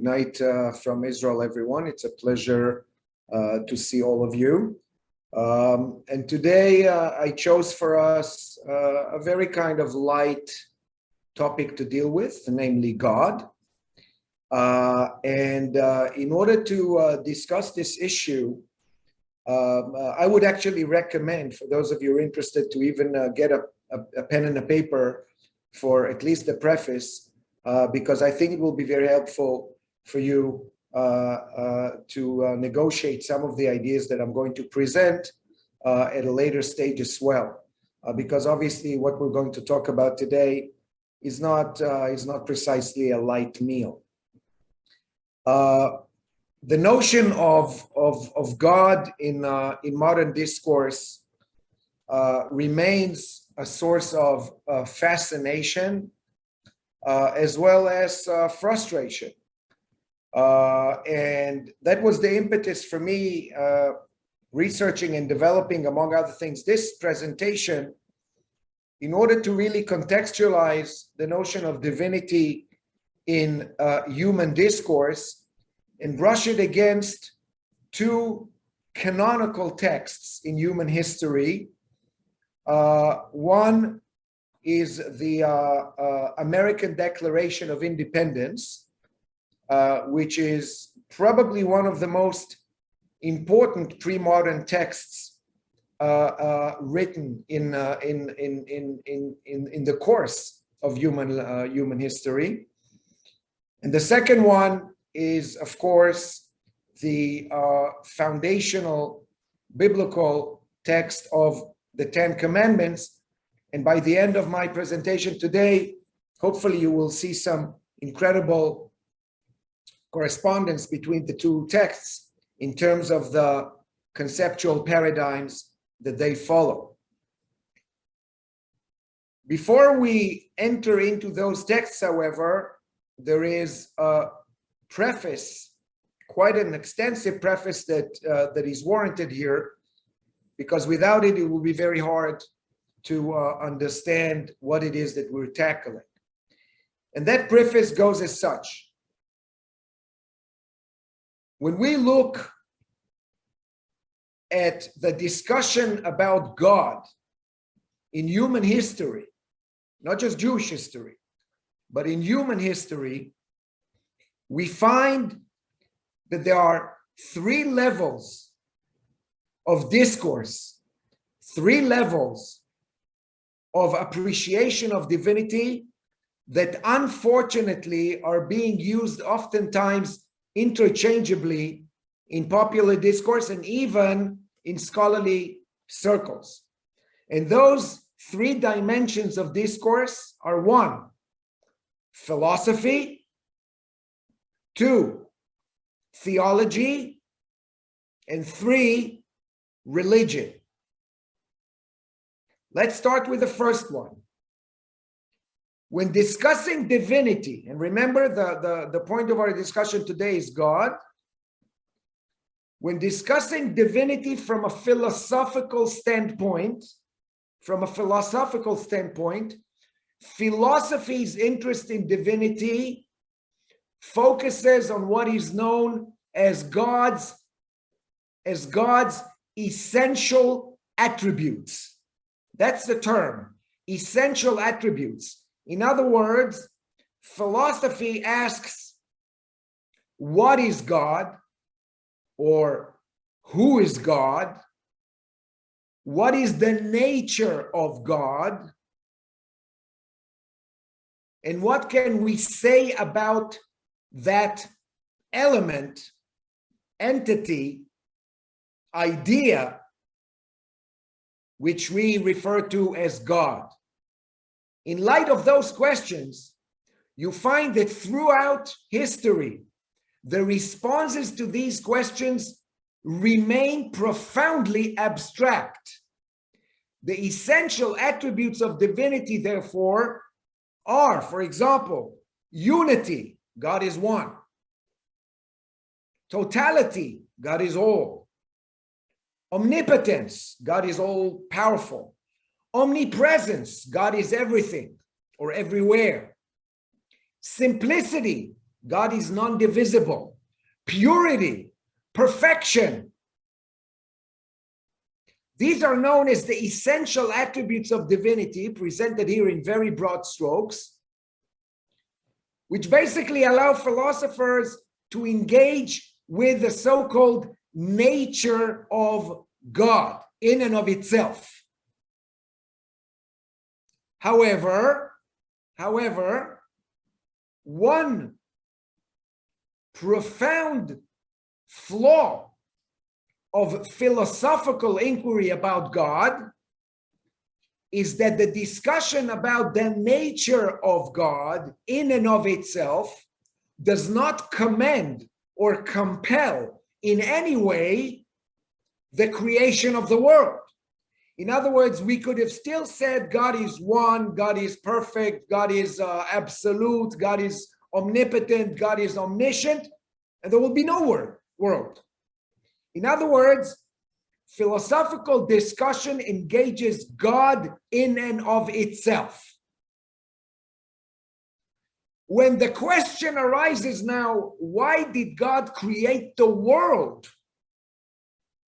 night from Israel, everyone. It's a pleasure to see all of you. And today I chose for us a very kind of light topic to deal with, namely God. In order to discuss this issue, I would actually recommend for those of you who are interested to even get a pen and a paper for at least the preface, because I think it will be very helpful for you to negotiate some of the ideas that I'm going to present at a later stage as well. Because obviously what we're going to talk about today is not precisely a light meal. The notion of God in modern discourse remains a source of fascination as well as frustration. And that was the impetus for me researching and developing, among other things, this presentation in order to really contextualize the notion of divinity in human discourse and brush it against two canonical texts in human history. One is the American Declaration of Independence, which is probably one of the most important pre-modern texts written in the course of human history. And the second one is, of course, the foundational biblical text of the Ten Commandments. And by the end of my presentation today, hopefully you will see some incredible correspondence between the two texts in terms of the conceptual paradigms that they follow. Before we enter into those texts, however, there is a preface, quite an extensive preface that is warranted here, because without it, it will be very hard to understand what it is that we're tackling. And that preface goes as such. When we look at the discussion about God in human history, not just Jewish history, but in human history, we find that there are three levels of discourse, three levels of appreciation of divinity that unfortunately are being used oftentimes interchangeably in popular discourse and even in scholarly circles. And those three dimensions of discourse are: one, philosophy; two, theology; and three, religion. Let's start with the first one. When discussing divinity, and remember the point of our discussion today is God. When discussing divinity from a philosophical standpoint, philosophy's interest in divinity focuses on what is known as God's essential attributes. That's the term, essential attributes. In other words, philosophy asks, what is God? Or who is God? What is the nature of God? And what can we say about that element, entity, idea, which we refer to as God? In light of those questions, you find that throughout history, the responses to these questions remain profoundly abstract. The essential attributes of divinity, therefore, are, for example, unity, God is one; totality, God is all; omnipotence, God is all powerful; omnipresence, God is everything or everywhere; simplicity, God is non-divisible. Purity, perfection. These are known as the essential attributes of divinity, presented here in very broad strokes, which basically allow philosophers to engage with the so-called nature of God in and of itself. However, one profound flaw of philosophical inquiry about God is that the discussion about the nature of God in and of itself does not commend or compel in any way the creation of the world. In other words, we could have still said God is one, God is perfect, God is absolute, God is omnipotent, God is omniscient, and there will be no world. In other words, philosophical discussion engages God in and of itself. When the question arises now, why did God create the world?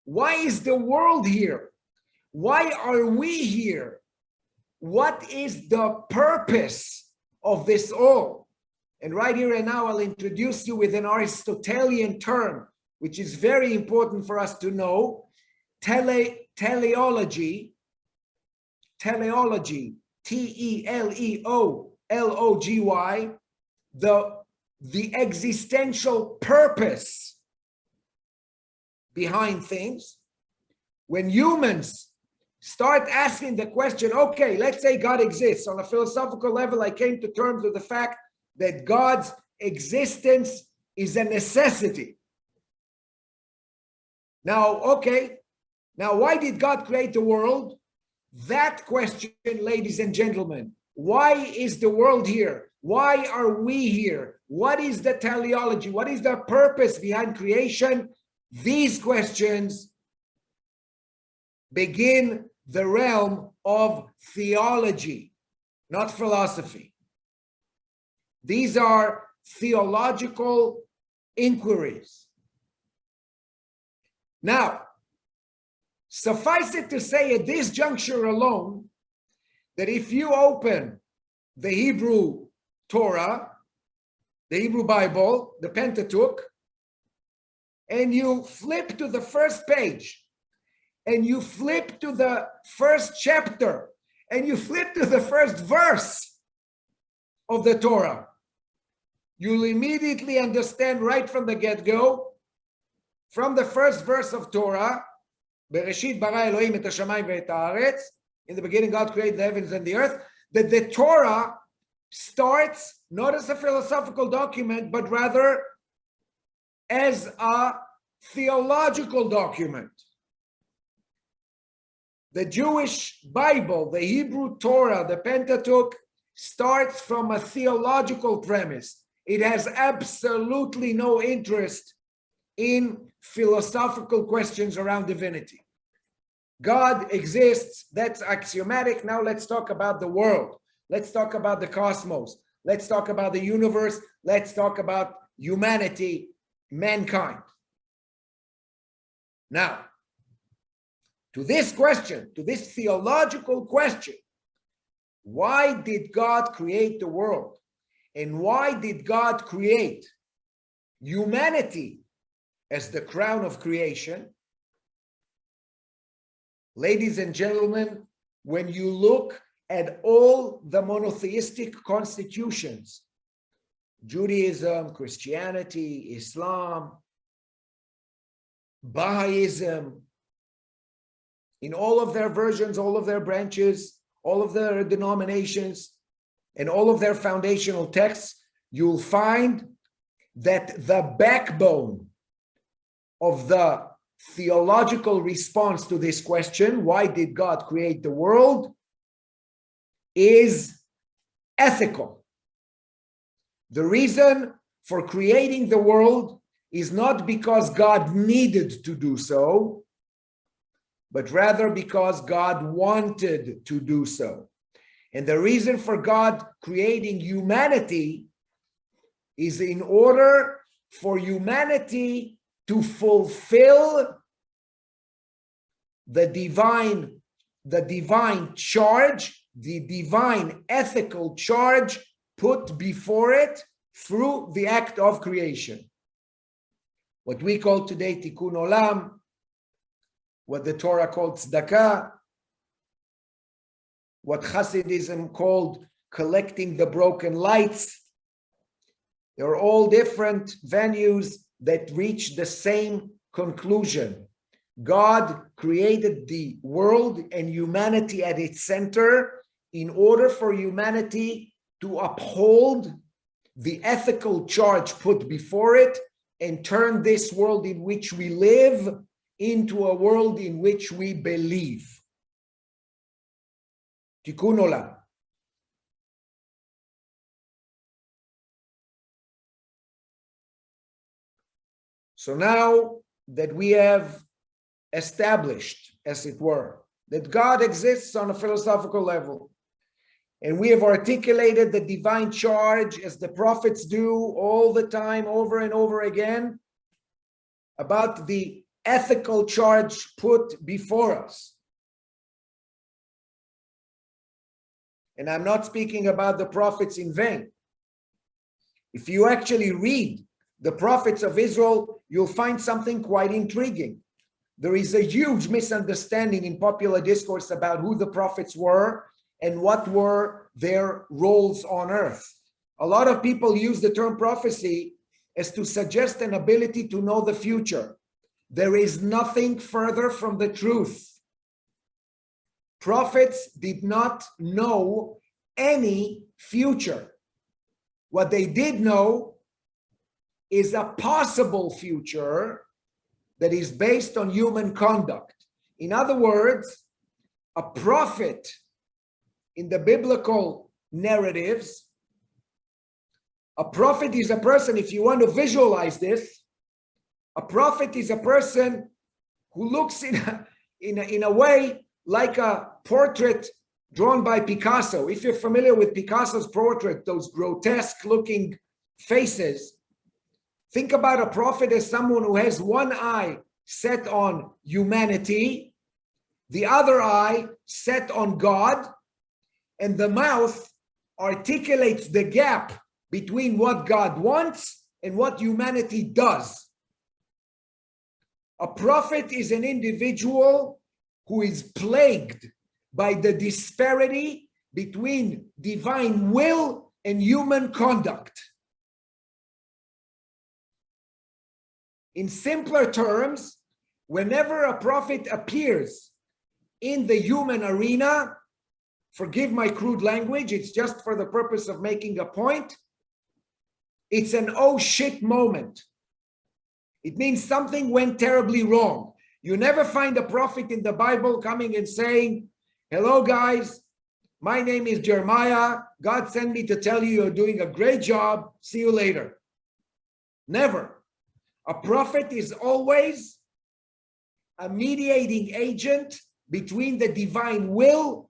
Why is the world here? Why are we here? What is the purpose of this all? And right here and now, I'll introduce you with an Aristotelian term, which is very important for us to know. Teleology, T-E-L-E-O-L-O-G-Y, the existential purpose behind things. When humans start asking the question, okay, let's say God exists. On a philosophical level, I came to terms with the fact that God's existence is a necessity. Now, okay, now why did God create the world? That question, ladies and gentlemen, why is the world here? Why are we here? What is the teleology? What is the purpose behind creation? These questions begin the realm of theology, not philosophy. These are theological inquiries. Now, suffice it to say at this juncture alone, that if you open the Hebrew Torah, the Hebrew Bible, the Pentateuch, and you flip to the first page, and you flip to the first chapter, and you flip to the first verse of the Torah, you'll immediately understand right from the get-go, from the first verse of Torah, Bereshit bara Elohim et hashamayim ve'et haaretz, in the beginning God created the heavens and the earth, that the Torah starts not as a philosophical document, but rather as a theological document. The Jewish Bible, the Hebrew Torah, the Pentateuch, starts from a theological premise. It has absolutely no interest in philosophical questions around divinity. God exists, that's axiomatic. Now let's talk about the world. Let's talk about the cosmos. Let's talk about the universe. Let's talk about humanity, mankind. Now, to this question, to this theological question, why did God create the world? And why did God create humanity as the crown of creation? Ladies and gentlemen, when you look at all the monotheistic constitutions, Judaism, Christianity, Islam, Baha'ism, in all of their versions, all of their branches, all of their denominations, and all of their foundational texts, you'll find that the backbone of the theological response to this question, why did God create the world, is ethical. The reason for creating the world is not because God needed to do so, but rather because God wanted to do so. And the reason for God creating humanity is in order for humanity to fulfill the divine charge, the divine ethical charge put before it through the act of creation. What we call today tikkun olam, what the Torah called tzedakah, what Hasidism called collecting the broken lights. They're all different venues that reach the same conclusion. God created the world and humanity at its center in order for humanity to uphold the ethical charge put before it and turn this world in which we live into a world in which we believe. Tikkun olam. So now that we have established, as it were, that God exists on a philosophical level, and we have articulated the divine charge as the prophets do all the time, over and over again, about the ethical charge put before us. And I'm not speaking about the prophets in vain. If you actually read the prophets of Israel, you'll find something quite intriguing. There is a huge misunderstanding in popular discourse about who the prophets were and what were their roles on earth. A lot of people use the term prophecy as to suggest an ability to know the future. There is nothing further from the truth. Prophets did not know any future. What they did know is a possible future that is based on human conduct. In other words, a prophet in the biblical narratives, a prophet is a person, if you want to visualize this, a prophet is a person who looks in a way like a portrait drawn by Picasso. If you're familiar with Picasso's portrait, those grotesque looking faces, think about a prophet as someone who has one eye set on humanity, the other eye set on God, and the mouth articulates the gap between what God wants and what humanity does. A prophet is an individual who is plagued by the disparity between divine will and human conduct. In simpler terms, whenever a prophet appears in the human arena, forgive my crude language, it's just for the purpose of making a point, it's an oh shit moment. It means something went terribly wrong. You never find a prophet in the Bible coming and saying, hello guys, my name is Jeremiah. God sent me to tell you you're doing a great job. See you later. Never. A prophet is always a mediating agent between the divine will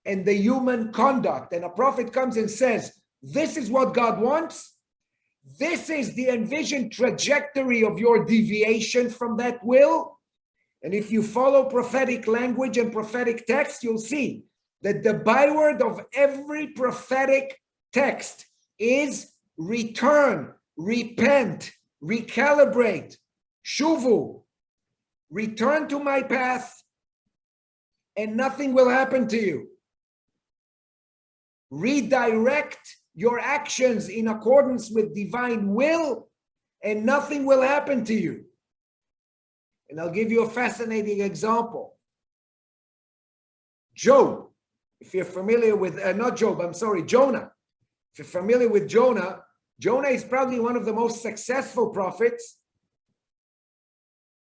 and the human conduct. And a prophet comes and says, this is what God wants. This is the envisioned trajectory of your deviation from that will. And if you follow prophetic language and prophetic text, you'll see that the byword of every prophetic text is return, repent, recalibrate, shuvu, return to my path, and nothing will happen to you. Redirect your actions in accordance with divine will, and nothing will happen to you. And I'll give you a fascinating example. Job, if you're familiar with, Jonah. If you're familiar with Jonah, Jonah is probably one of the most successful prophets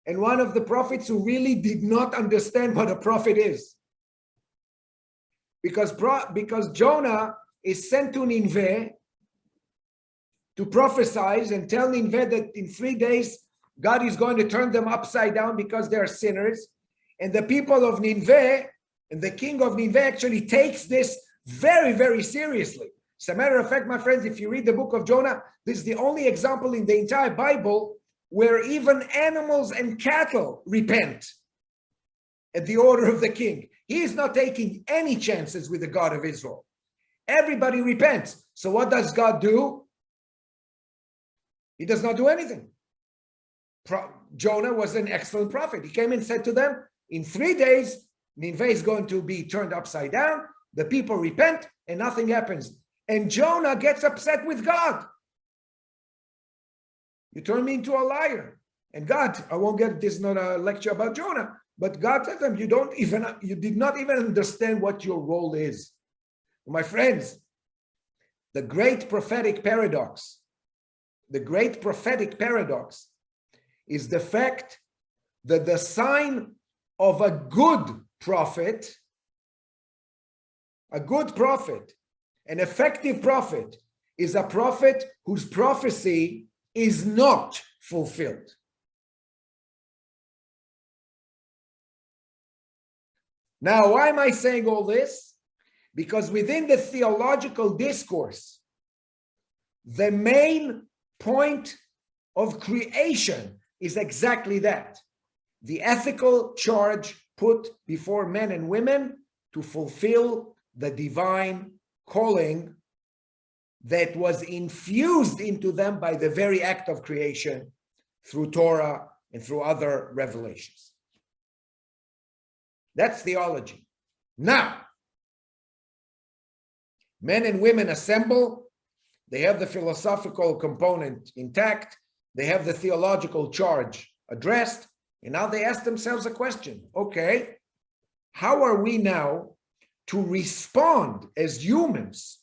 and one of the prophets who really did not understand what a prophet is. Because Jonah is sent to Nineveh to prophesy and tell Nineveh that in 3 days, God is going to turn them upside down because they are sinners. And the people of Nineveh and the king of Nineveh actually takes this very, very seriously. As a matter of fact, my friends, if you read the book of Jonah, this is the only example in the entire Bible where even animals and cattle repent at the order of the king. He is not taking any chances with the God of Israel. Everybody repents. So what does God do? He does not do anything. Jonah was an excellent prophet. He came and said to them, in 3 days, Nineveh is going to be turned upside down. The people repent and nothing happens. And Jonah gets upset with God. You turn me into a liar. And God, I won't get, this is not a lecture about Jonah, but God said to him, you did not even understand what your role is. My friends, the great prophetic paradox is the fact that the sign of a good prophet, an effective prophet, is a prophet whose prophecy is not fulfilled. Now, why am I saying all this? Because within the theological discourse, the main point of creation is exactly that. The ethical charge put before men and women to fulfill the divine calling that was infused into them by the very act of creation through Torah and through other revelations. That's theology. Now, men and women assemble. They have the philosophical component intact. They have the theological charge addressed. And now they ask themselves a question. Okay, how are we now to respond as humans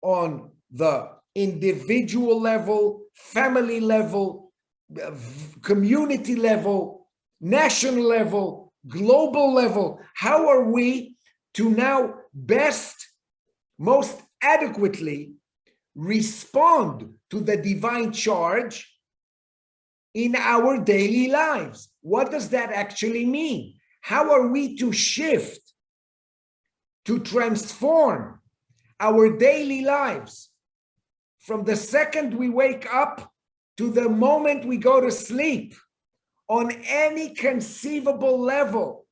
on the individual level, family level, community level, national level, global level? How are we to now best, most adequately respond to the divine charge in our daily lives? What does that actually mean? How are we to shift, to transform our daily lives from the second we wake up to the moment we go to sleep on any conceivable level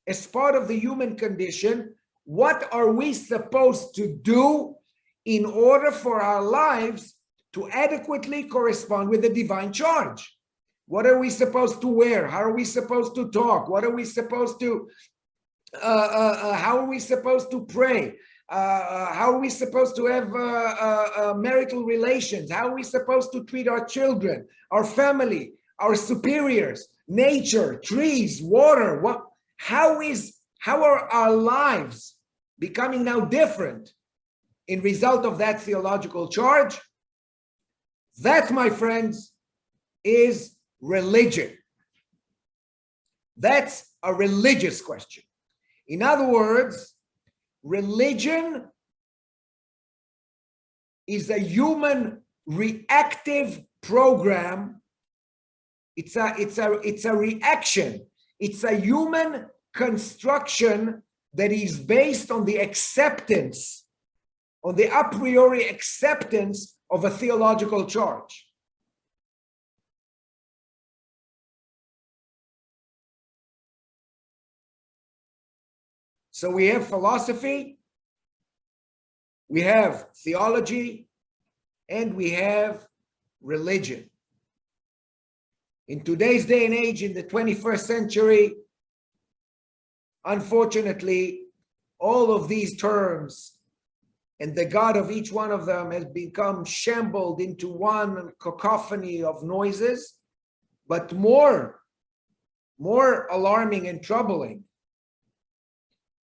as part of the human condition? What are we supposed to do in order for our lives to adequately correspond with the divine charge? What are we supposed to wear? How are we supposed to talk? What are we supposed to, how are we supposed to pray? How are we supposed to have marital relations? How are we supposed to treat our children, our family, our superiors, nature, trees, water? How are our lives becoming now different in result of that theological charge? That, my friends, is religion. That's a religious question. In other words, religion is a human reactive program. It's a reaction. It's a human construction that is based on the acceptance, on the a priori acceptance of a theological charge. So we have philosophy, we have theology, and we have religion. In today's day and age, in the 21st century, unfortunately, all of these terms and the God of each one of them has become shambled into one cacophony of noises. But more alarming and troubling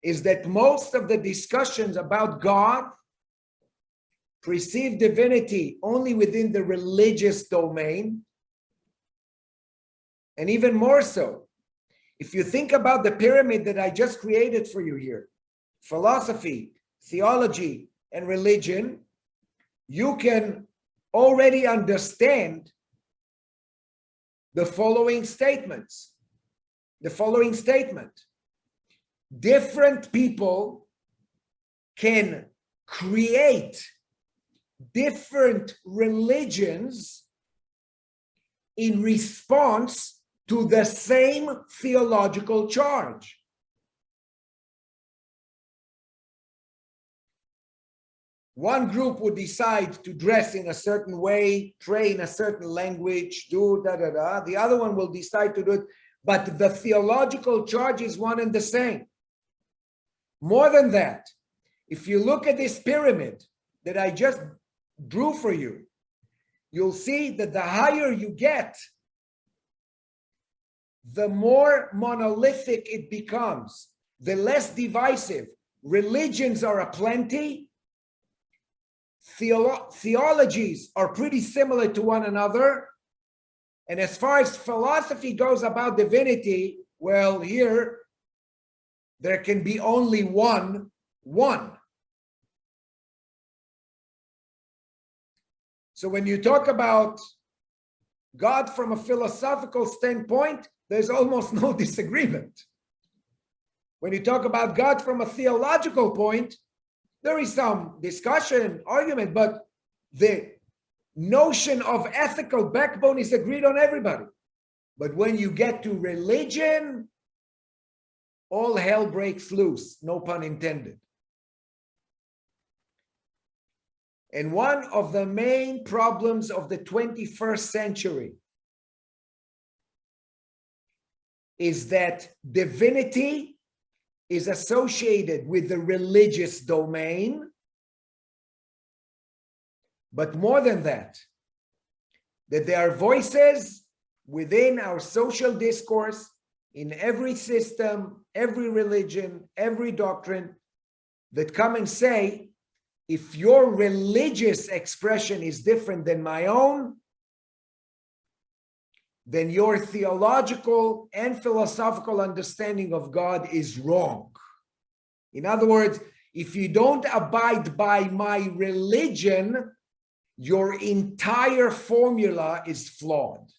is that most of the discussions about God perceive divinity only within the religious domain. And even more so, if you think about the pyramid that I just created for you here, philosophy, theology, and religion, you can already understand the following statements. The following statement: different people can create different religions in response to the same theological charge. One group would decide to dress in a certain way, pray in a certain language, do da-da-da. The other one will decide to do it, but the theological charge is one and the same. More than that, if you look at this pyramid that I just drew for you, you'll see that the higher you get, the more monolithic it becomes, the less divisive. Religions are aplenty. Theologies are pretty similar to one another. And as far as philosophy goes about divinity, well, here, there can be only one. So when you talk about God from a philosophical standpoint, there's almost no disagreement. When you talk about God from a theological point, there is some discussion, argument, but the notion of ethical backbone is agreed on everybody. But when you get to religion, all hell breaks loose, no pun intended. And one of the main problems of the 21st century is that divinity is associated with the religious domain, but more than that there are voices within our social discourse, in every system, every religion, every doctrine, that come and say, if your religious expression is different than my own, then your theological and philosophical understanding of God is wrong. In other words, if you don't abide by my religion, your entire formula is flawed.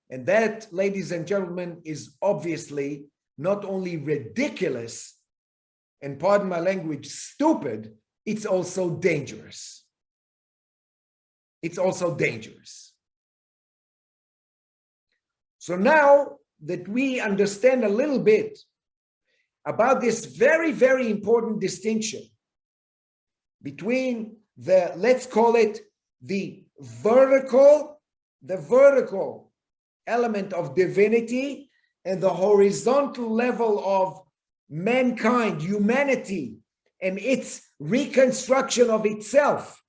And that, ladies and gentlemen, is obviously not only ridiculous, and pardon my language, stupid, it's also dangerous. It's also dangerous. So now that we understand a little bit about this very, very important distinction between the, let's call it the vertical element of divinity and the horizontal level of mankind, humanity, and its reconstruction of itself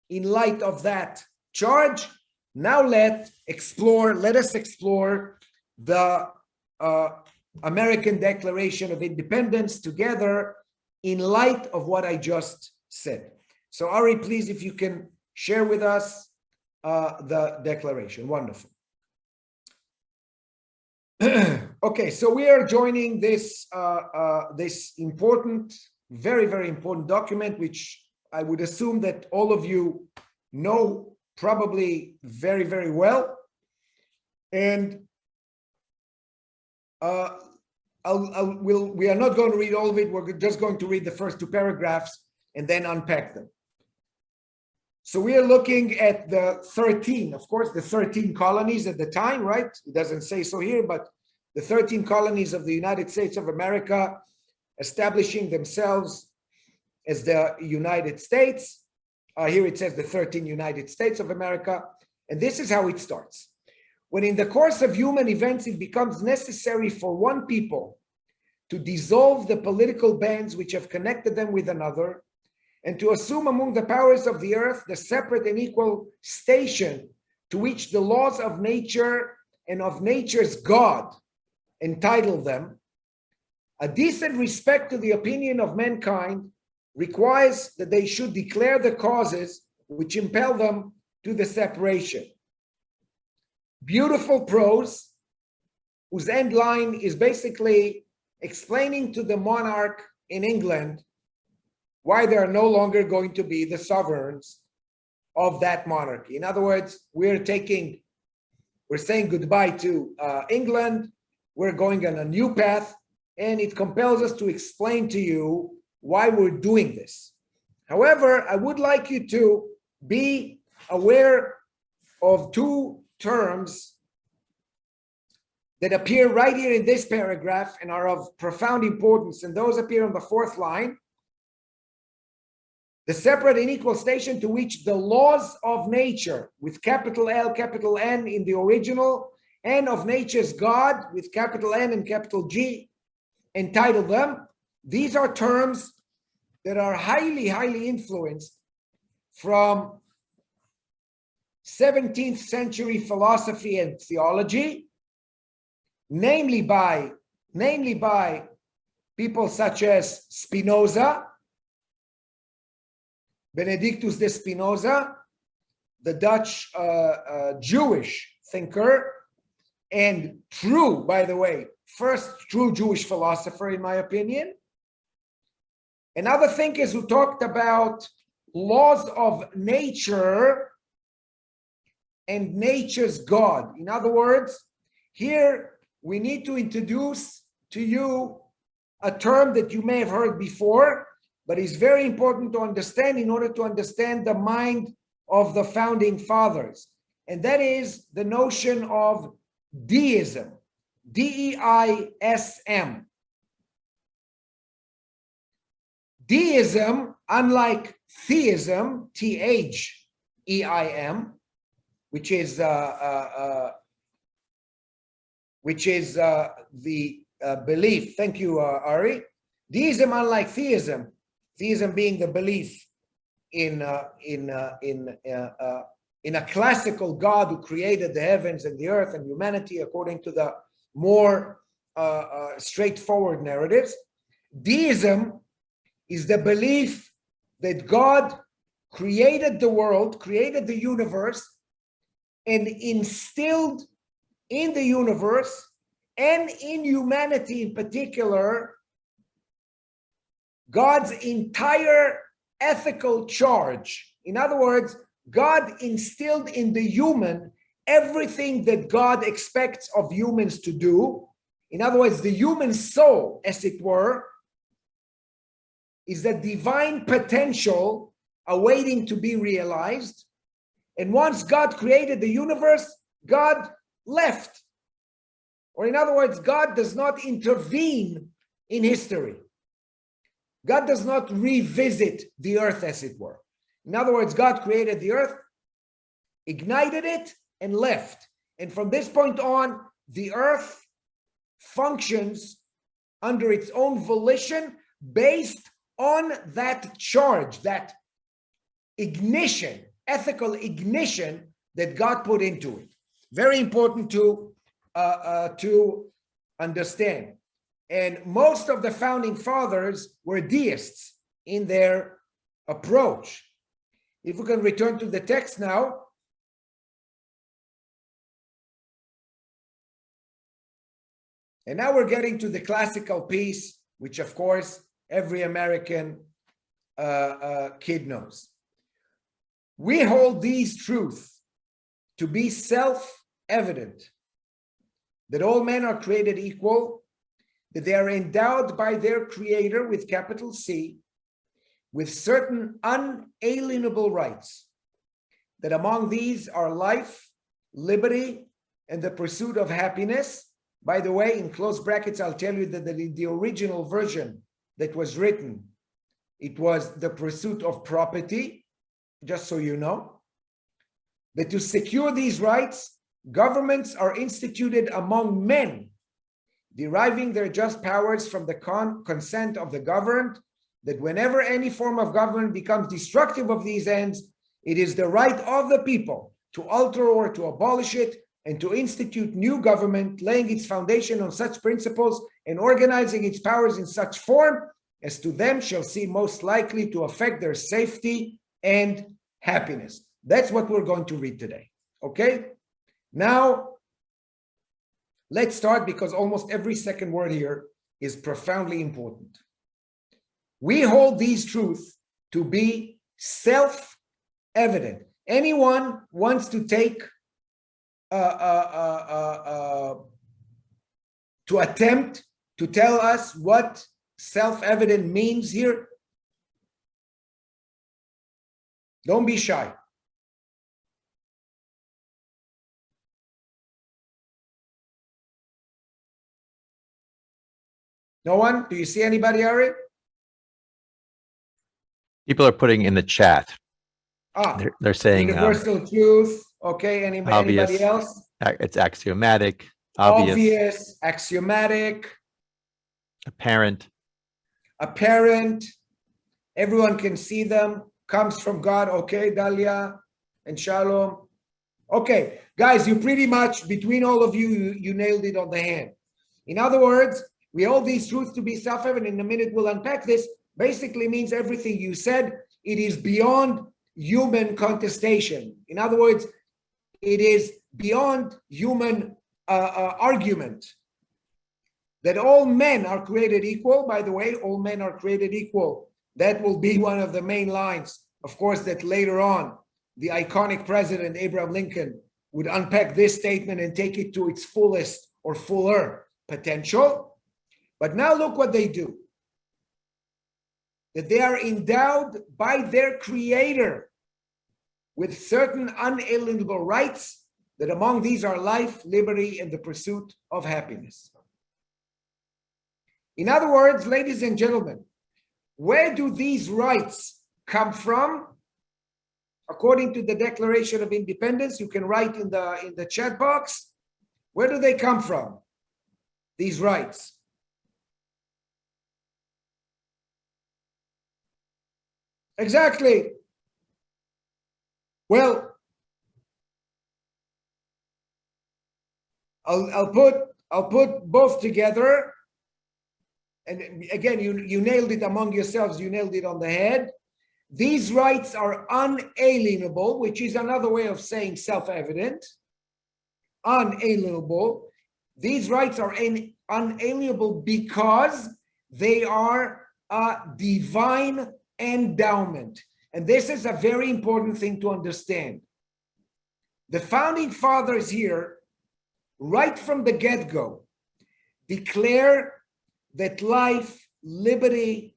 in light of that charge, now let us explore the American Declaration of Independence together in light of what I just said. So Ari, please, if you can share with us the declaration. Wonderful. Okay, so we are joining this this important, very, very important document, which I would assume that all of you know probably very, very well. And we are not going to read all of it. We're just going to read the first two paragraphs and then unpack them. So we are looking at the 13, of course, the 13 colonies at the time, right? It doesn't say so here, but the 13 colonies of the United States of America establishing themselves as the United States. Here it says the 13 United States of America. And this is how it starts. When in the course of human events, it becomes necessary for one people to dissolve the political bands which have connected them with another, and to assume among the powers of the earth the separate and equal station to which the laws of nature and of nature's God entitle them, a decent respect to the opinion of mankind requires that they should declare the causes which impel them to the separation. Beautiful prose, whose end line is basically explaining to the monarch in England why they are no longer going to be the sovereigns of that monarchy. In other words, we're saying goodbye to England. We're going on a new path, and it compels us to explain to you why we're doing this. However, I would like you to be aware of two terms that appear right here in this paragraph and are of profound importance, and those appear on the fourth line. The separate and equal station to which the laws of nature, with capital L, capital N in the original, and of nature's God, with capital N and capital G, entitle them. These are terms that are highly, highly influenced from 17th century philosophy and theology, namely by people such as Spinoza, Benedictus de Spinoza, the Dutch Jewish thinker, and true, by the way, first true Jewish philosopher, in my opinion, and other thinkers who talked about laws of nature and nature's God. In other words, here we need to introduce to you a term that you may have heard before, but is very important to understand in order to understand the mind of the founding fathers. And that is the notion of deism, D-E-I-S-M. Deism, unlike theism, T-H-E-I-M, which is the belief. Thank you, Ari. Deism, unlike theism, theism being the belief in a classical God who created the heavens and the earth and humanity according to the more straightforward narratives. Deism is the belief that God created the world, created the universe, and instilled in the universe and in humanity in particular God's entire ethical charge. In other words, God instilled in the human everything that God expects of humans to do. In other words, the human soul, as it were, is a divine potential awaiting to be realized. And once God created the universe, God left. Or in other words, God does not intervene in history. God does not revisit the earth, as it were. In other words, God created the earth, ignited it, and left. And from this point on, the earth functions under its own volition based on that charge, that ignition, ethical ignition that God put into it. Very important to understand. And most of the founding fathers were deists in their approach. If we can return to the text now. And now we're getting to the classical piece, which of course every American kid knows. We hold these truths to be self-evident, that all men are created equal, that they are endowed by their creator with capital C, with certain unalienable rights, that among these are life, liberty, and the pursuit of happiness. By the way, in close brackets, I'll tell you that in the original version that was written, it was the pursuit of property, just so you know. That to secure these rights, governments are instituted among men, deriving their just powers from the consent of the governed, that whenever any form of government becomes destructive of these ends, it is the right of the people to alter or to abolish it, and to institute new government, laying its foundation on such principles and organizing its powers in such form as to them shall seem most likely to affect their safety and happiness. That's what we're going to read today. Okay? Now, let's start, because almost every second word here is profoundly important. We hold these truths to be self-evident. Anyone wants to take to attempt to tell us what self-evident means here? Don't be shy. No one? Do you see anybody, Ari? People are putting in the chat. They're saying universal truth. Okay. Anybody else? It's axiomatic. Obvious, axiomatic. Apparent. Everyone can see them. Comes from God. Okay, Dalia and Shalom. Okay, guys, you pretty much, between all of you, you nailed it on the hand. In other words, we hold these truths to be self-evident. In a minute, we'll unpack this. Basically means everything you said, it is beyond human contestation. In other words, it is beyond human argument. That all men are created equal. By the way, all men are created equal. That will be one of the main lines. Of course, that later on, the iconic president, Abraham Lincoln, would unpack this statement and take it to its fullest or fuller potential. But now look what they do. That they are endowed by their creator with certain unalienable rights, that among these are life, liberty, and the pursuit of happiness. In other words, ladies and gentlemen, where do these rights come from? According to the Declaration of Independence, you can write in the chat box, where do they come from, these rights? Exactly. Well, I'll put both together. And again, you nailed it among yourselves. You nailed it on the head. These rights are unalienable, which is another way of saying self-evident. Unalienable. These rights are unalienable because they are a divine endowment. And this is a very important thing to understand. The founding fathers here, right from the get-go, declare that life, liberty,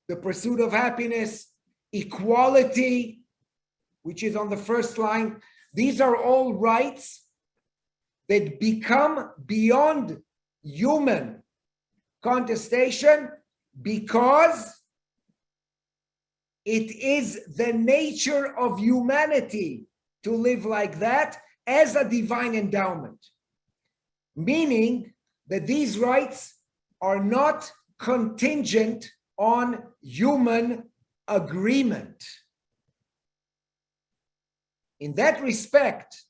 the pursuit of happiness, equality, which is on the first line, these are all rights that become beyond human contestation because it is the nature of humanity to live like that as a divine endowment. Meaning that these rights are not contingent on human agreement. In that respect,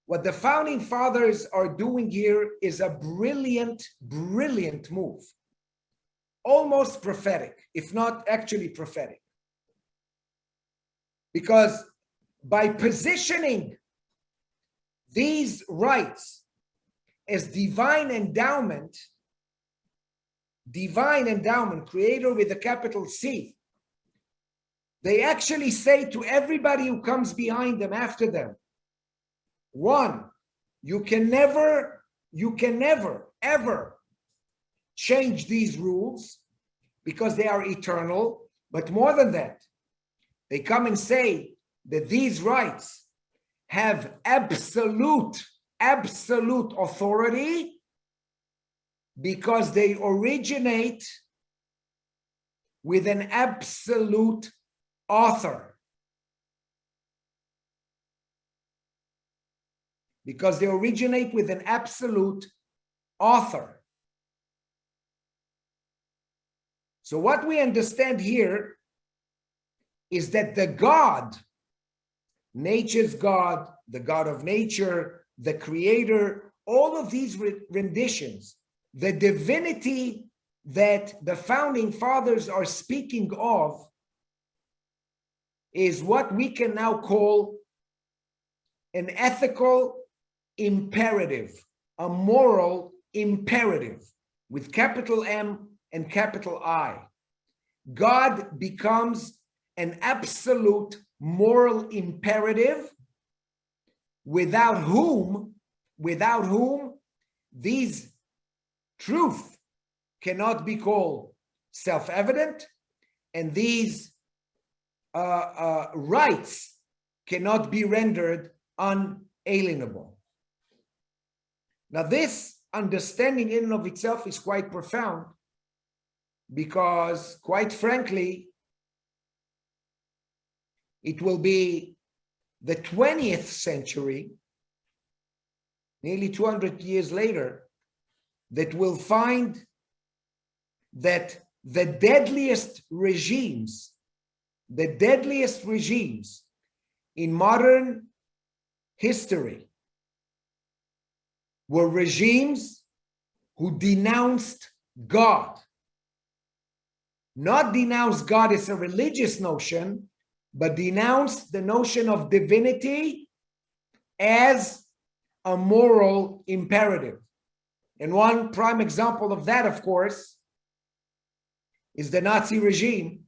what the founding fathers are doing here is a brilliant, brilliant move. Almost prophetic, if not actually prophetic. Because by positioning these rights as divine endowment, creator with a capital C, they actually say to everybody who comes behind them, after them, one, you can never, ever change these rules because they are eternal. But more than that, they come and say that these rights have absolute authority because they originate with an absolute author. Because they originate with an absolute author. So what we understand here is that the God, nature's God, the God of nature, the creator, all of these renditions, the divinity that the founding fathers are speaking of is what we can now call an ethical imperative, a moral imperative with capital M and capital I. God becomes an absolute moral imperative without whom these truth cannot be called self-evident, and these rights cannot be rendered unalienable. Now, this understanding in and of itself is quite profound because, quite frankly, it will be the 20th century, nearly 200 years later, that will find that the deadliest regimes in modern history were regimes who denounced God. Not denounced God as a religious notion, but denounced the notion of divinity as a moral imperative. And one prime example of that, of course, is the Nazi regime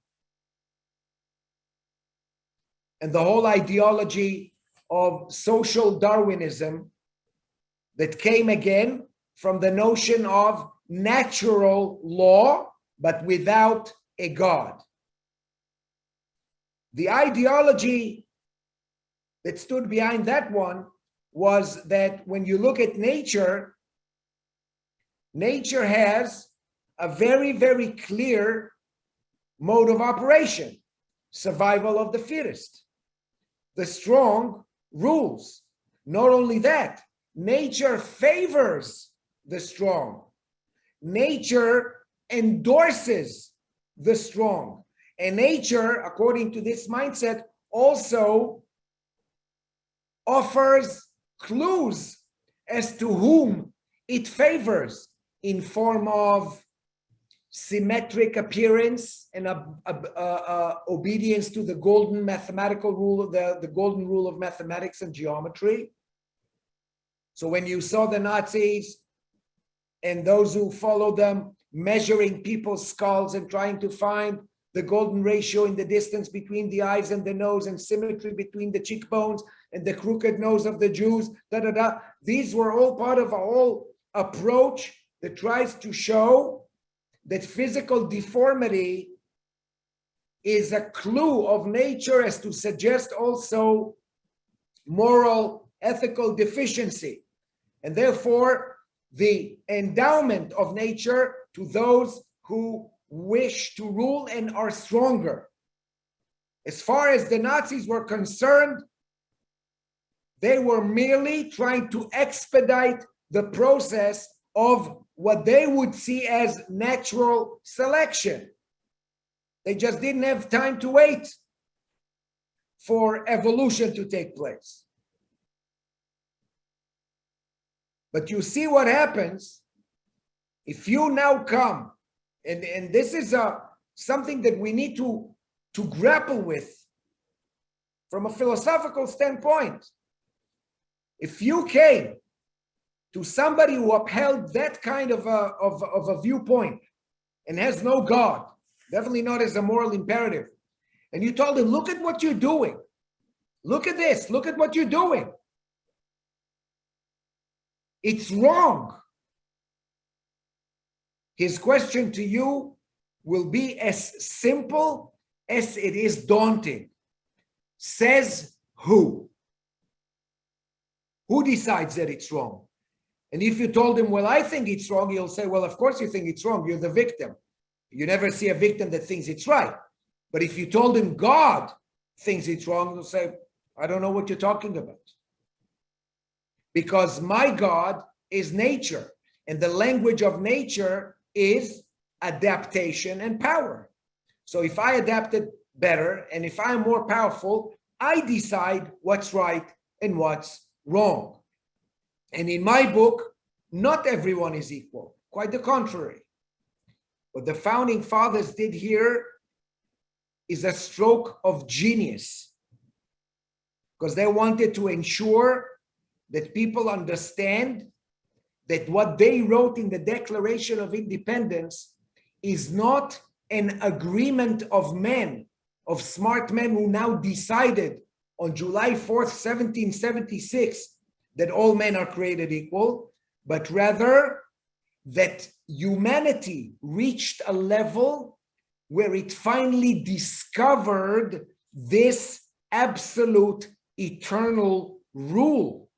and the whole ideology of social Darwinism that came again from the notion of natural law, but without a God. The ideology that stood behind that one was that when you look at nature, nature has a very, very clear mode of operation: survival of the fittest. The strong rules. Not only that, nature favors the strong. Nature endorses the strong. And nature, according to this mindset, also offers clues as to whom it favors in form of symmetric appearance and obedience to the golden mathematical rule of the golden rule of mathematics and geometry. So when you saw the Nazis and those who followed them measuring people's skulls and trying to find the golden ratio in the distance between the eyes and the nose and symmetry between the cheekbones and the crooked nose of the Jews, these were all part of a whole approach that tries to show that physical deformity is a clue of nature as to suggest also moral, ethical deficiency, and therefore the endowment of nature to those who wish to rule and are stronger. As far as the Nazis were concerned, they were merely trying to expedite the process of what they would see as natural selection. They just didn't have time to wait for evolution to take place. But you see what happens if you now come, and this is something that we need to grapple with from a philosophical standpoint. If you came to somebody who upheld that kind of a viewpoint and has no God, definitely not as a moral imperative, and you told him, look at what you're doing. Look at this. Look at what you're doing. It's wrong. His question to you will be as simple as it is daunting. Says who? Who decides that it's wrong? And if you told him, well, I think it's wrong, he'll say, well, of course you think it's wrong. You're the victim. You never see a victim that thinks it's right. But if you told him God thinks it's wrong, he'll say, I don't know what you're talking about. Because my God is nature. And the language of nature is adaptation and power. So if I adapted better and if I'm more powerful, I decide what's right and what's wrong. And in my book, not everyone is equal. Quite the contrary. What the founding fathers did here is a stroke of genius, because they wanted to ensure that people understand that what they wrote in the Declaration of Independence is not an agreement of men, of smart men who now decided on July 4th, 1776, that all men are created equal, but rather that humanity reached a level where it finally discovered this absolute eternal rule.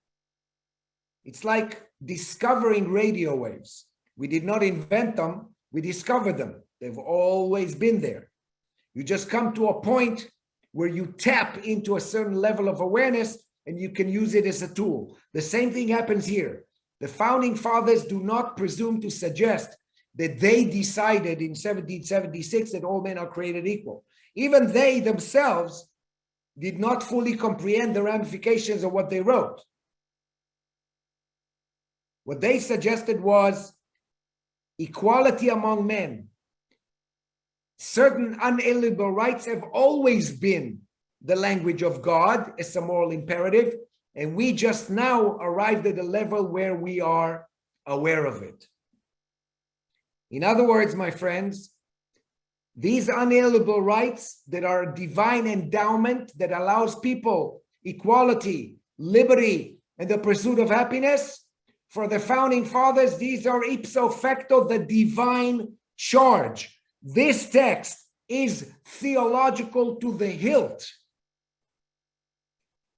It's like discovering radio waves. We did not invent them, we discovered them. They've always been there. You just come to a point where you tap into a certain level of awareness and you can use it as a tool. The same thing happens here. The founding fathers do not presume to suggest that they decided in 1776 that all men are created equal. Even they themselves did not fully comprehend the ramifications of what they wrote. What they suggested was equality among men. Certain unalienable rights have always been the language of God as a moral imperative, and we just now arrived at a level where we are aware of it. In other words, my friends, these unalienable rights that are a divine endowment that allows people equality, liberty, and the pursuit of happiness, for the founding fathers, these are ipso facto the divine charge. This text is theological to the hilt.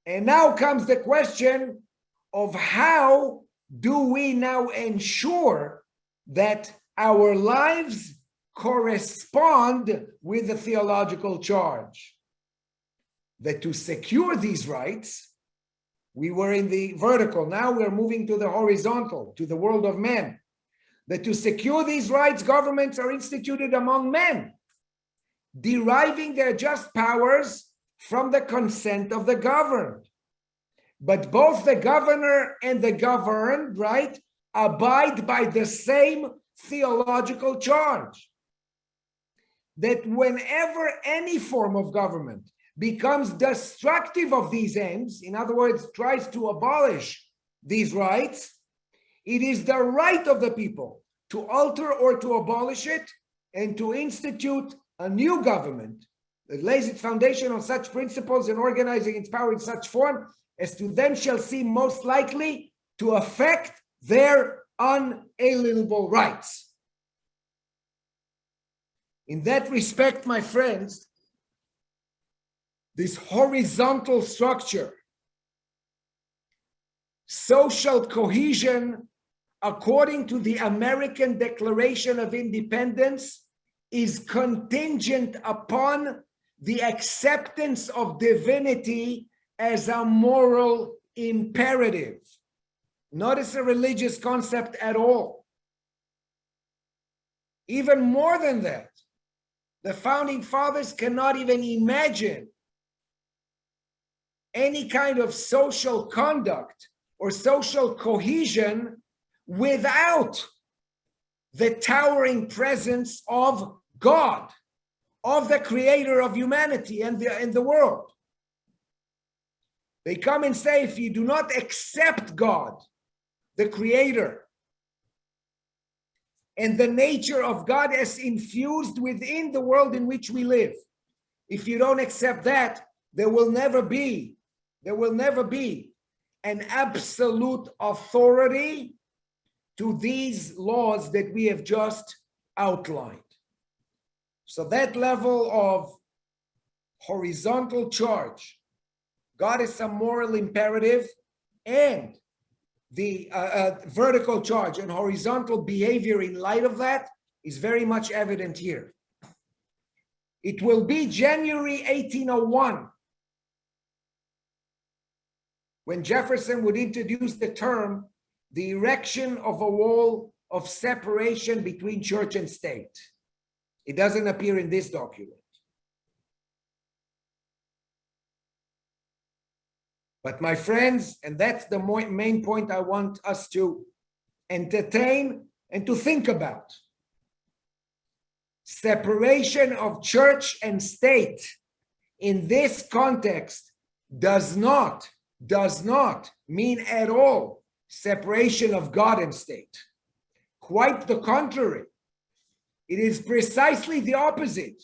And now comes the question of how do we now ensure that our lives correspond with the theological charge? That to secure these rights, we were in the vertical, now we're moving to the horizontal, to the world of men. That to secure these rights, governments are instituted among men, deriving their just powers from the consent of the governed. But both the governor and the governed, right, abide by the same theological charge. That whenever any form of government becomes destructive of these ends, in other words, tries to abolish these rights, it is the right of the people to alter or to abolish it and to institute a new government that lays its foundation on such principles and organizing its power in such form as to them shall seem most likely to affect their unalienable rights. In that respect, my friends, this horizontal structure, social cohesion, according to the American Declaration of Independence, is contingent upon the acceptance of divinity as a moral imperative, not as a religious concept at all. Even more than that, the founding fathers cannot even imagine any kind of social conduct or social cohesion without the towering presence of God, of the creator of humanity and the world. They come and say, if you do not accept God, the creator, and the nature of God as infused within the world in which we live, if you don't accept that, there will never be an absolute authority to these laws that we have just outlined. So that level of horizontal charge, God is some moral imperative, and the vertical charge and horizontal behavior in light of that is very much evident here. It will be January 1801 when Jefferson would introduce the term, the erection of a wall of separation between church and state. It doesn't appear in this document. But my friends, and that's the main point I want us to entertain and to think about. Separation of church and state in this context does not mean at all separation of God and state. Quite the contrary. It is precisely the opposite.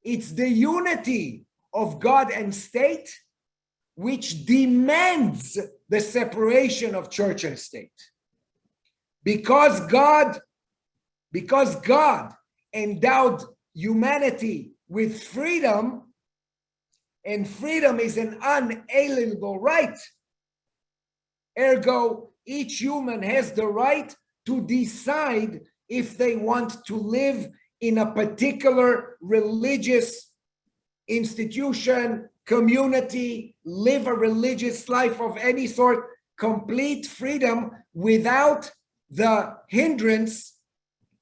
It's the unity of God and state which demands the separation of church and state. Because God because God endowed humanity with freedom, and freedom is an unalienable right. Ergo, each human has the right to decide if they want to live in a particular religious institution, community, live a religious life of any sort, complete freedom without the hindrance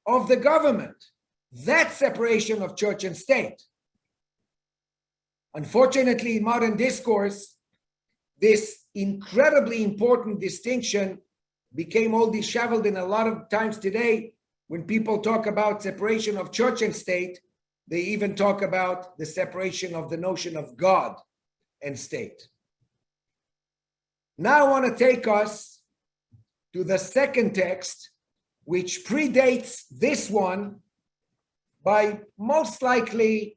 of the government. That's separation of church and state. Unfortunately, in modern discourse, this incredibly important distinction became all disheveled in a lot of times today. When people talk about separation of church and state, they even talk about the separation of the notion of God and state. Now I want to take us to the second text, which predates this one by most likely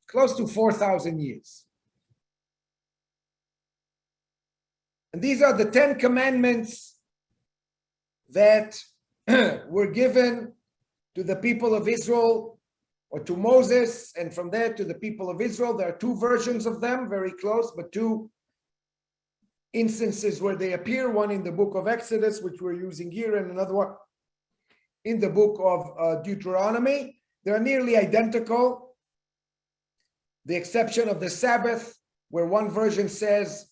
close to 4,000 years. And these are the 10 commandments that were given to the people of Israel, or to Moses, and from there to the people of Israel. There are two versions of them, very close, but two instances where they appear, one in the book of Exodus, which we're using here, and another one in the book of Deuteronomy. They're nearly identical, the exception of the Sabbath, where one version says,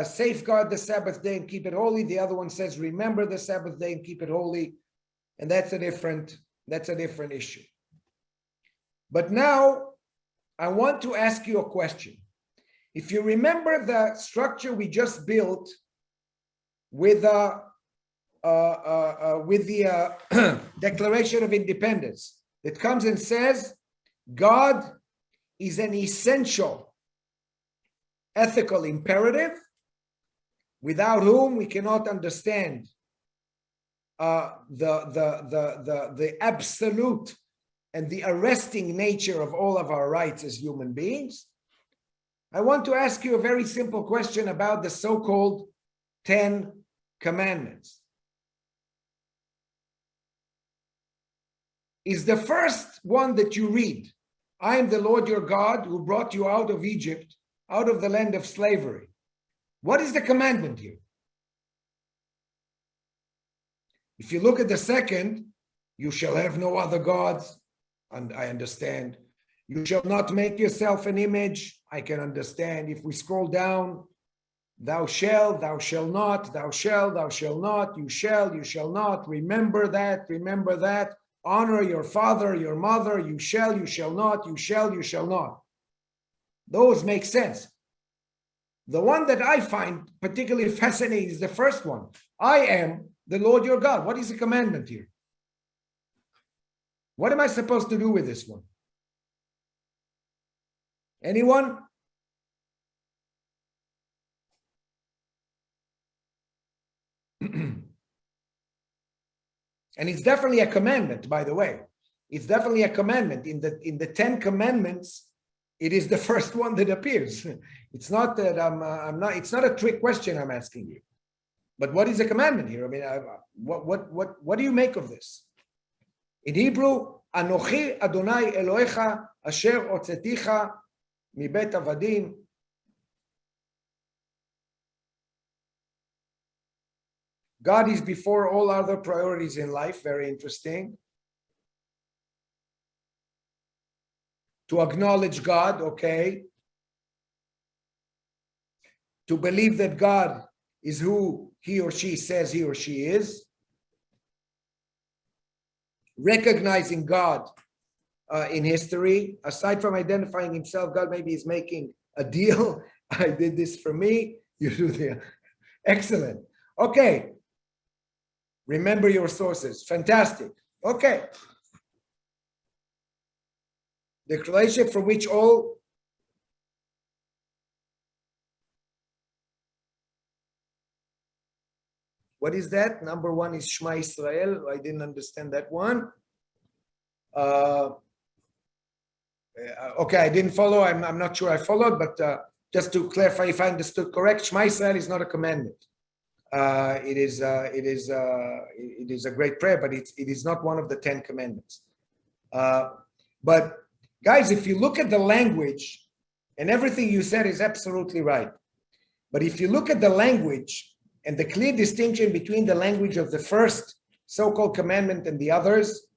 safeguard the Sabbath day and keep it holy. The other one says, remember the Sabbath day and keep it holy. And that's a different issue. But now I want to ask you a question. If you remember the structure we just built with the Declaration of Independence, that comes and says, God is an essential ethical imperative without whom we cannot understand the absolute and the arresting nature of all of our rights as human beings. I want to ask you a very simple question about the so-called 10 Commandments. Is the first one that you read, I am the Lord your God who brought you out of Egypt, out of the land of slavery. What is the commandment here? If you look at the second, you shall have no other gods, and I understand. You shall not make yourself an image, I can understand. If we scroll down, thou shalt not, thou shalt not, you shall not, remember that, honor your father, your mother, you shall not, you shall not. Those make sense. The one that I find particularly fascinating is the first one. I am the Lord your God. What is the commandment here? What am I supposed to do with this one? Anyone? And it's definitely a commandment, by the way. It's definitely a commandment. In the 10 commandments, it is the first one that appears. It's not that it's not a trick question I'm asking you. But what is a commandment here? I mean, what do you make of this? In Hebrew, Anochi Adonai Elohecha Asher Otzeticha Mibet Avadim. God is before all other priorities in life. Very interesting. To acknowledge God, okay. To believe that God is who he or she says he or she is. Recognizing God in history. Aside from identifying himself, God maybe is making a deal. I did this for me. You do the excellent. Okay. Remember your sources. Fantastic. Okay. The creation from which all what is that? Number one is Shema Israel. I didn't understand that one. Okay, I didn't follow. I'm not sure I followed, but just to clarify if I understood correct, Shema Israel is not a commandment. it is a great prayer, but it is not one of the 10 commandments. But guys, if you look at the language, and everything you said is absolutely right, but if you look at the language and the clear distinction between the language of the first so-called commandment and the others,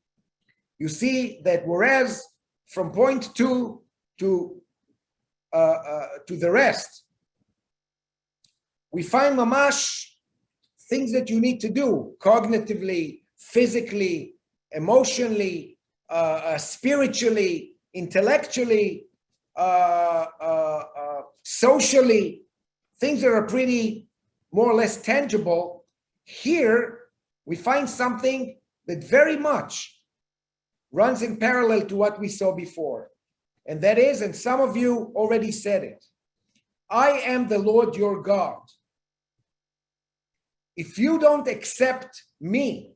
you see that whereas from point 2 to the rest, we find mamash things that you need to do cognitively, physically, emotionally, spiritually, intellectually, socially, things that are pretty more or less tangible. Here, we find something that very much runs in parallel to what we saw before. And that is, and some of you already said it, I am the Lord your God. If you don't accept me,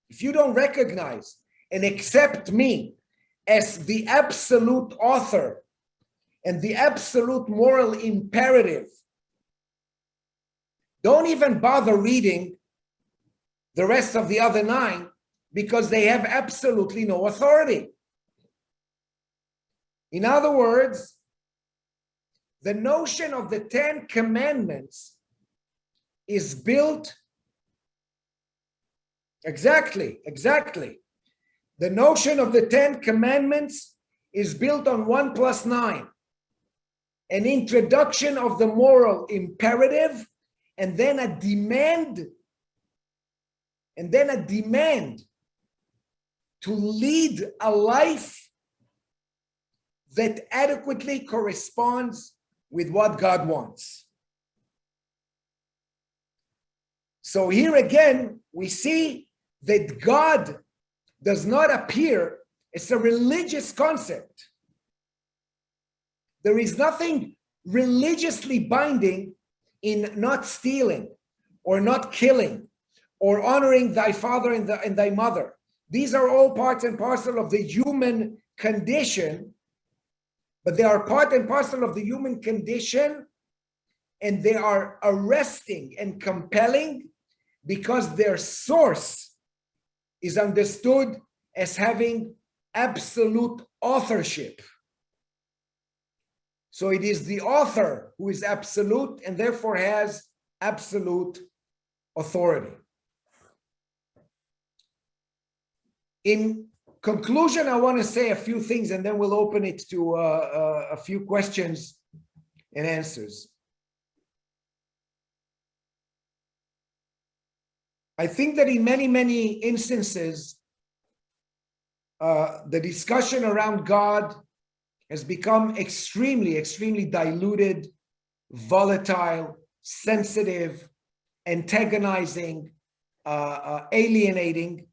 if you don't recognize and accept me as the absolute author and the absolute moral imperative, don't even bother reading the rest of the other 9 because they have absolutely no authority. In other words, the notion of the 10 commandments is built exactly. The notion of the 10 commandments is built on 1 + 9, an introduction of the moral imperative, and then a demand, to lead a life that adequately corresponds with what God wants. So here again, we see that God does not appear as a religious concept. There is nothing religiously binding in not stealing or not killing or honoring thy father and thy mother. These are all parts and parcel of the human condition, but they are part and parcel of the human condition, and they are arresting and compelling because their source is understood as having absolute authorship. So it is the author who is absolute and therefore has absolute authority. In conclusion, I want to say a few things and then we'll open it to a few questions and answers. I think that in many instances, the discussion around God has become extremely diluted, volatile, sensitive, antagonizing, alienating,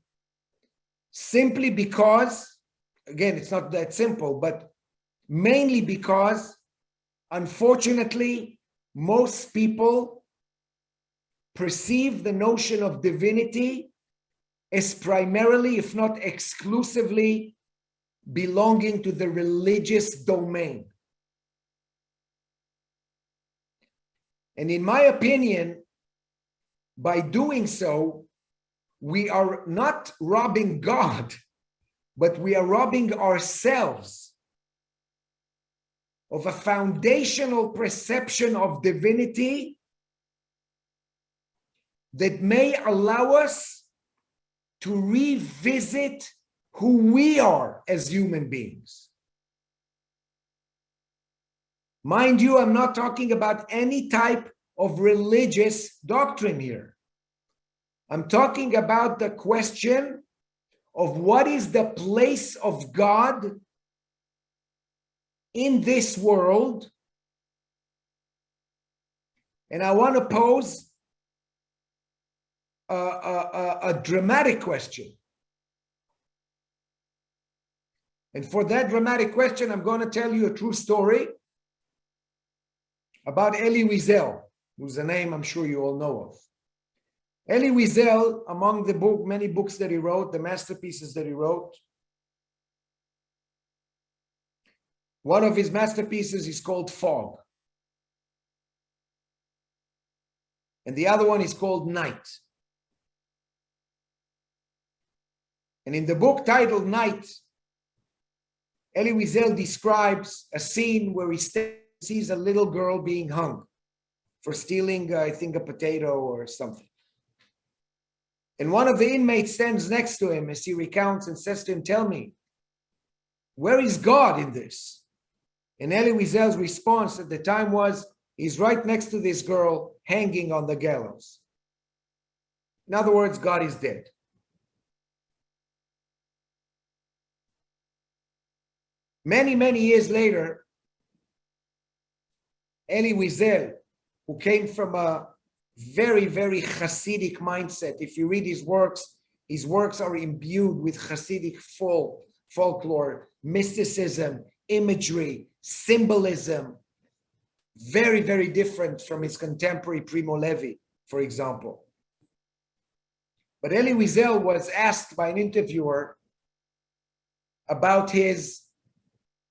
simply because, again, it's not that simple, but mainly because, unfortunately, most people perceive the notion of divinity as primarily, if not exclusively, belonging to the religious domain. And in my opinion, by doing so, we are not robbing God, but we are robbing ourselves of a foundational perception of divinity that may allow us to revisit who we are as human beings. Mind you, I'm not talking about any type of religious doctrine here. I'm talking about the question of what is the place of God in this world. And I want to pose a dramatic question. And for that dramatic question, I'm going to tell you a true story about Elie Wiesel, who's a name I'm sure you all know of. Elie Wiesel, among the many books that he wrote, the masterpieces that he wrote, one of his masterpieces is called Fog. and the other one is called Night. And in the book titled Night, Elie Wiesel describes a scene where he sees a little girl being hung for stealing, I think, a potato or something. And one of the inmates stands next to him as he recounts and says to him, "Tell me, where is God in this?" And Elie Wiesel's response at the time was, he's right next to this girl hanging on the gallows. In other words, God is dead. Many, many years later, Elie Wiesel, who came from a very, very Hasidic mindset. If you read his works are imbued with Hasidic folklore, mysticism, imagery, symbolism, very, very different from his contemporary Primo Levi, for example. But Elie Wiesel was asked by an interviewer about his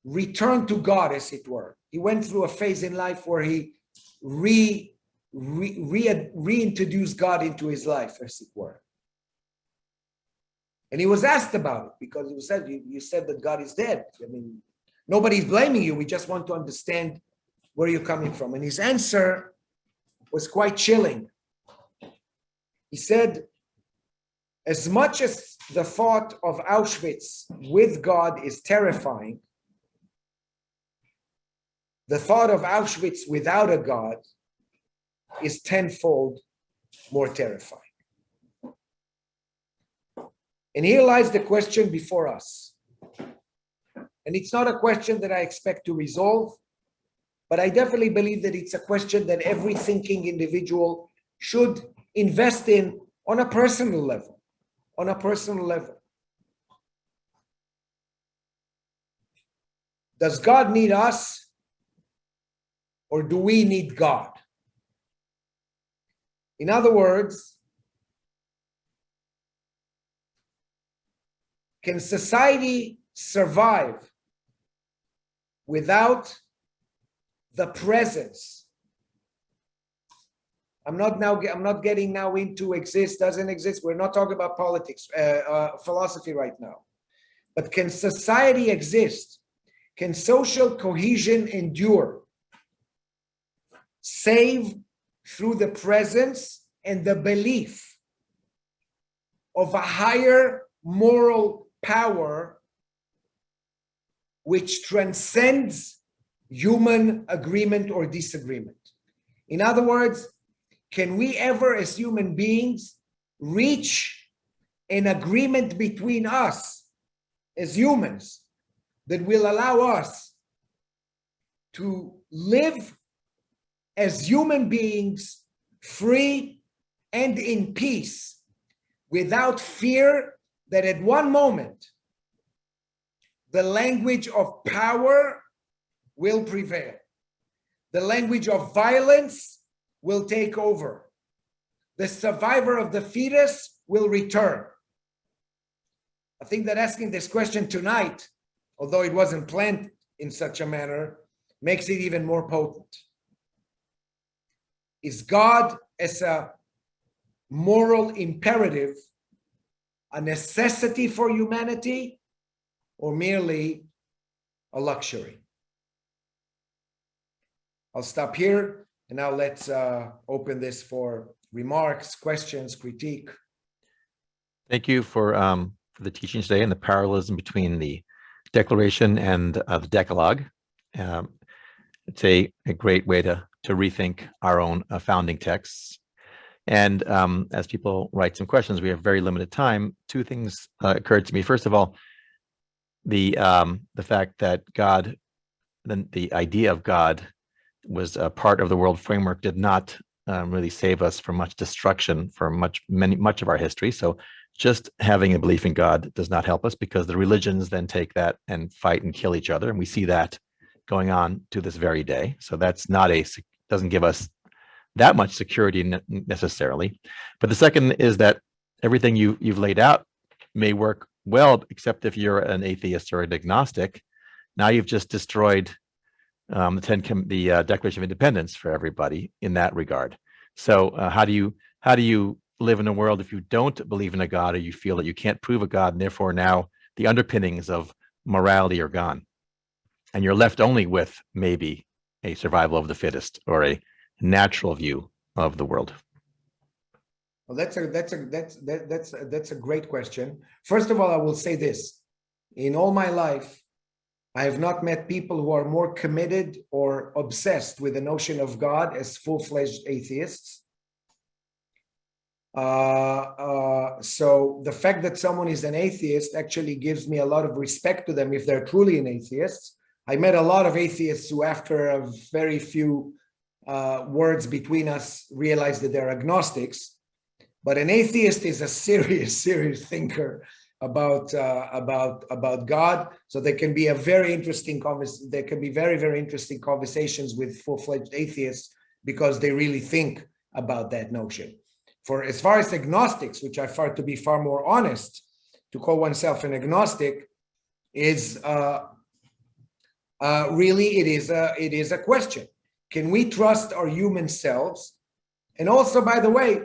return to God, as it were. He went through a phase in life where he reintroduced God into his life, as it were. And he was asked about it because he said, you said that God is dead. I mean, nobody's blaming you. We just want to understand where you're coming from. And his answer was quite chilling. He said, as much as the thought of Auschwitz with God is terrifying, the thought of Auschwitz without a God is tenfold more terrifying. And here lies the question before us. And it's not a question that I expect to resolve, but I definitely believe that it's a question that every thinking individual should invest in on a personal level. On a personal level. Does God need us? Or do we need God? In other words, can society survive without the presence? I'm not getting now into exist, doesn't exist. We're not talking about politics, philosophy right now. But can society exist? Can social cohesion endure? Save through the presence and the belief of a higher moral power which transcends human agreement or disagreement. In other words, can we ever as human beings reach an agreement between us as humans that will allow us to live as human beings, free and in peace, without fear that at one moment the language of power will prevail. The language of violence will take over. The survivor of the fetus will return. I think that asking this question tonight, although it wasn't planned in such a manner, makes it even more potent. Is God as a moral imperative a necessity for humanity or merely a luxury? I'll stop here and now let's open this for remarks, questions, critique. Thank you for the teaching today and the parallelism between the Declaration and the Decalogue. It's a great way to rethink our own founding texts. And as people write some questions, we have very limited time. Two things occurred to me. First of all, the fact that God, the idea of God, was a part of the world framework did not really save us from much destruction for much of our history. So just having a belief in God does not help us, because the religions then take that and fight and kill each other, and we see that going on to this very day. So that's not doesn't give us that much security necessarily. But the second is that everything you've laid out may work well, except if you're an atheist or an agnostic. Now you've just destroyed the Declaration of Independence for everybody in that regard. So how do you live in a world if you don't believe in a God, or you feel that you can't prove a God, and therefore now the underpinnings of morality are gone, and you're left only with maybe a survival of the fittest or a natural view of the world? Well, that's a great question. First of all, I will say this: in all my life, I have not met people who are more committed or obsessed with the notion of God as full-fledged atheists. So the fact that someone is an atheist actually gives me a lot of respect to them if they're truly an atheist. I met a lot of atheists who, after a very few words between us, realized that they're agnostics. But an atheist is a serious thinker about God. So there can be very interesting conversations with full-fledged atheists because they really think about that notion. For as far as agnostics, which I find to be far more honest, to call oneself an agnostic is really it is a question. Can we trust our human selves? And also, by the way,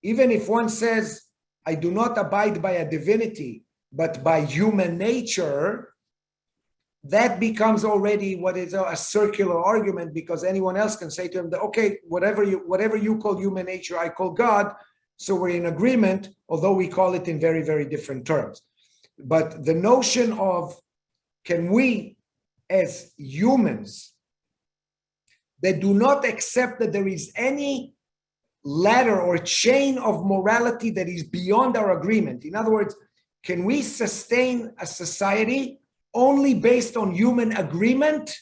even if one says, I do not abide by a divinity, but by human nature, that becomes already what is a circular argument, because anyone else can say to him that, okay, whatever you call human nature, I call God. So we're in agreement, although we call it in very, very different terms. But the notion of, can we as humans that do not accept that there is any ladder or chain of morality that is beyond our agreement. In other words, can we sustain a society only based on human agreement?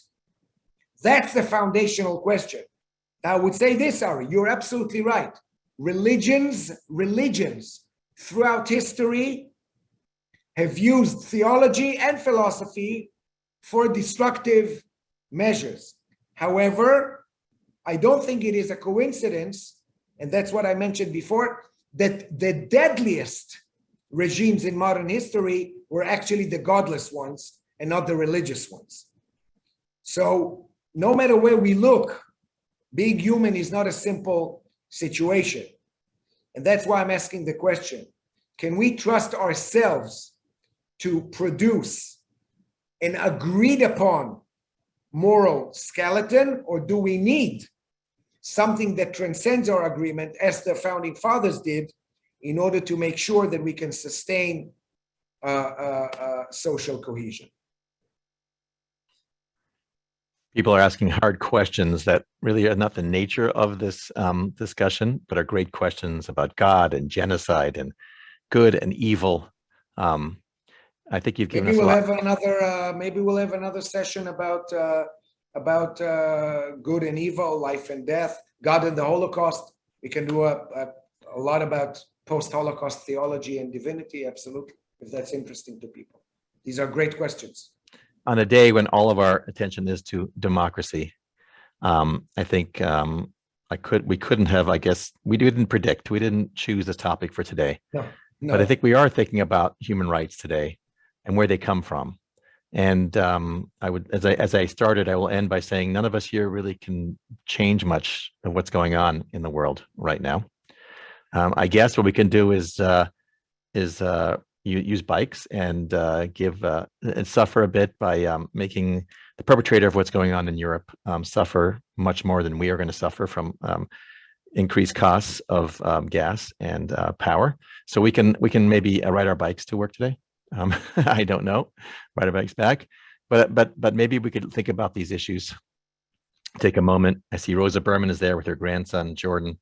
That's the foundational question. Now, I would say this, Ari, you're absolutely right. Religions throughout history have used theology and philosophy for destructive measures. However, I don't think it is a coincidence, and that's what I mentioned before, that the deadliest regimes in modern history were actually the godless ones and not the religious ones. So no matter where we look, being human is not a simple situation. And that's why I'm asking the question, can we trust ourselves to produce an agreed upon moral skeleton, or do we need something that transcends our agreement, as the founding fathers did, in order to make sure that we can sustain social cohesion? People are asking hard questions that really are not the nature of this discussion, but are great questions about God and genocide and good and evil. I think you've given us a lot. Maybe we'll have another session about good and evil, life and death, God and the Holocaust. We can do a lot about post-Holocaust theology and divinity, absolutely, if that's interesting to people. These are great questions. On a day when all of our attention is to democracy, I think we couldn't have, I guess, we didn't choose this topic for today. No. But I think we are thinking about human rights today and where they come from. And I would, as I started, I will end by saying none of us here really can change much of what's going on in the world right now. I guess what we can do is use bikes and and suffer a bit by making the perpetrator of what's going on in Europe suffer much more than we are going to suffer from increased costs of gas and power. So we can maybe ride our bikes to work today. I don't know, ride our bikes back, but maybe we could think about these issues. Take a moment. I see Rosa Berman is there with her grandson Jordan.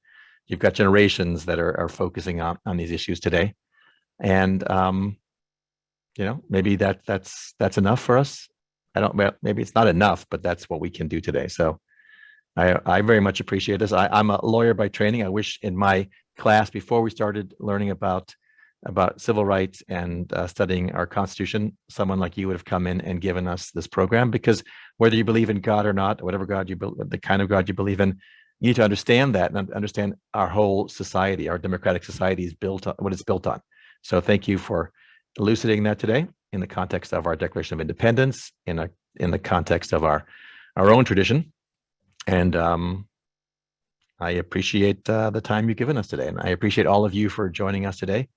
You've got generations that are focusing on these issues today, and maybe that's enough for us. Maybe it's not enough, but that's what we can do today. So I very much appreciate this. I'm a lawyer by training. I wish in my class before we started learning about civil rights and studying our Constitution, someone like you would have come in and given us this program, because whether you believe in God or not, whatever God the kind of God you believe in, you need to understand that and understand our whole society, our democratic society is built on what it's built on. So thank you for elucidating that today in the context of our Declaration of Independence, in the context of our own tradition. And I appreciate the time you've given us today, and I appreciate all of you for joining us today.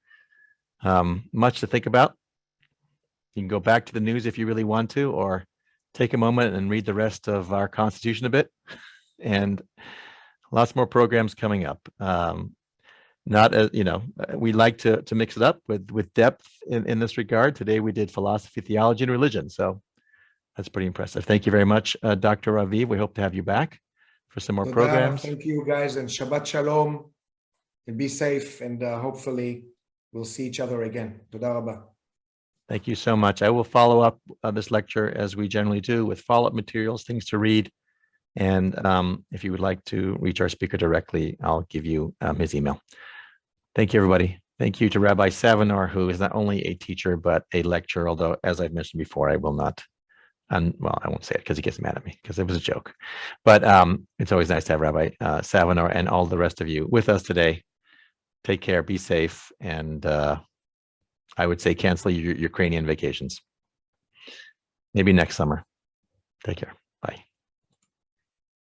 Much to think about. You can go back to the news if you really want to, or take a moment and read the rest of our Constitution a bit, and lots more programs coming up. Not as we like to mix it up with depth in this regard. Today we did philosophy, theology, and religion, so that's pretty impressive. Thank you very much, Dr. Raviv. We hope to have you back for some more programs. Thank you, guys, and Shabbat Shalom, and be safe, and hopefully we'll see each other again. Toda rabba. Thank you so much. I will follow up this lecture as we generally do with follow-up materials, things to read. And if you would like to reach our speaker directly, I'll give you his email. Thank you, everybody. Thank you to Rabbi Savinar, who is not only a teacher, but a lecturer, although, as I've mentioned before, I will not, well, I won't say it because he gets mad at me because it was a joke. But it's always nice to have Rabbi Savinar and all the rest of you with us today. Take care, be safe, and I would say cancel your Ukrainian vacations. Maybe next summer. Take care.